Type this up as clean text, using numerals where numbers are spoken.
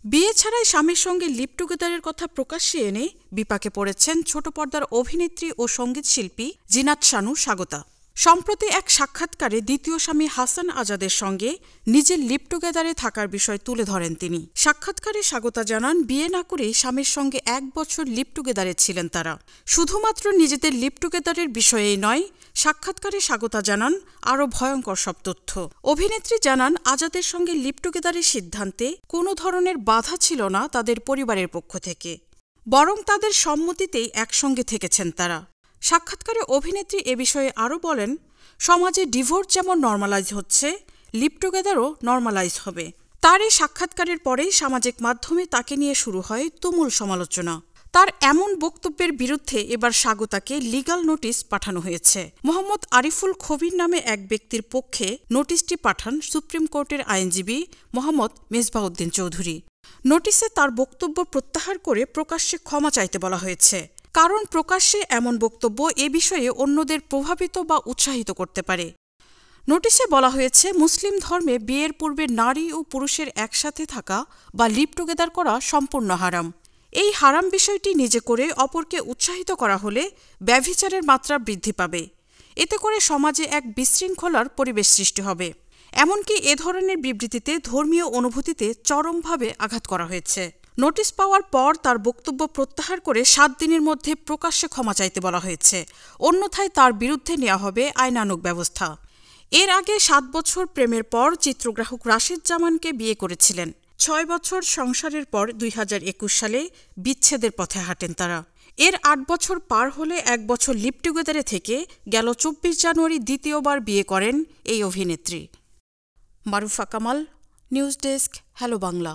বিয়ে ছাড়াই স্বামীর সঙ্গে লিভ টুগেদারের কথা প্রকাশ্যে এনে বিপাকে পড়েছেন ছোট পর্দার অভিনেত্রী ও সঙ্গীতশিল্পী জিনাত শানু স্বাগতা। সম্প্রতি এক সাক্ষাৎকারে দ্বিতীয় স্বামী হাসান আজাদের সঙ্গে নিজের লিভ টুগেদারে থাকার বিষয় তুলে ধরেন তিনি। সাক্ষাৎকারে স্বাগতা জানান, বিয়ে না করেই স্বামীর সঙ্গে 1 বছর লিভ টুগেদারে ছিলেন তারা। শুধুমাত্র নিজেদের লিভ টুগেদারের বিষয়েই নয়, সাক্ষাৎকারে স্বাগতা জানান আরও ভয়ঙ্কর সব তথ্য। অভিনেত্রী জানান, আজাদের সঙ্গে লিভ টুগেদারের সিদ্ধান্তে কোনো ধরনের বাধা ছিল না তাদের পরিবারের পক্ষ থেকে, বরং তাদের সম্মতিতেই একসঙ্গে থেকেছেন তারা। সাক্ষাৎকারে অভিনেত্রী এ বিষয়ে আরও বলেন, সমাজে ডিভোর্স যেমন নর্মালাইজ হচ্ছে, লিভ টুগেদারও নর্মালাইজ হবে। তার এই সাক্ষাৎকারের পরেই সামাজিক মাধ্যমে তাকে নিয়ে শুরু হয় তুমুল সমালোচনা। তার এমন বক্তব্যের বিরুদ্ধে এবার স্বাগতাকে লিগ্যাল নোটিশ পাঠানো হয়েছে। মোহাম্মদ আরিফুল খবির নামে এক ব্যক্তির পক্ষে নোটিশটি পাঠান সুপ্রিম কোর্টের আইনজীবী মোহাম্মদ মেজবাউদ্দিন চৌধুরী। নোটিশে তার বক্তব্য প্রত্যাহার করে প্রকাশ্যে ক্ষমা চাইতে বলা হয়েছে, কারণ প্রকাশ্যে এমন বক্তব্য এ বিষয়ে অন্যদের প্রভাবিত বা উৎসাহিত করতে পারে। নোটিশে বলা হয়েছে, মুসলিম ধর্মে বিয়ের পূর্বে নারী ও পুরুষের একসাথে থাকা বা লিভ টুগেদার করা সম্পূর্ণ হারাম। এই হারাম বিষয়টি নিজে করে অপরকে উৎসাহিত করা হলে ব্যভিচারের মাত্রা বৃদ্ধি পাবে। এতে করে সমাজে এক বিশৃঙ্খলার পরিবেশ সৃষ্টি হবে। এমনকি এ ধরনের বিবৃতিতে ধর্মীয় অনুভূতিতে চরমভাবে আঘাত করা হয়েছে। নোটিশ পাওয়ার পর তার বক্তব্য প্রত্যাহার করে 7 দিনের মধ্যে প্রকাশ্যে ক্ষমা চাইতে বলা হয়েছে, অন্যথায় তার বিরুদ্ধে নেওয়া হবে আইনানুগ ব্যবস্থা। এর আগে 7 বছর প্রেমের পর চিত্রগ্রাহক রাশেদ জামানকে বিয়ে করেছিলেন। 6 বছর সংসারের পর 2021 সালে বিচ্ছেদের পথে হাঁটেন তারা। এর 8 বছর পার হলে 1 বছর লিভ টুগেদারে থেকে গেল 24 জানুয়ারি দ্বিতীয়বার বিয়ে করেন এই অভিনেত্রী। Marufa Kamal, news desk, hello Bangla.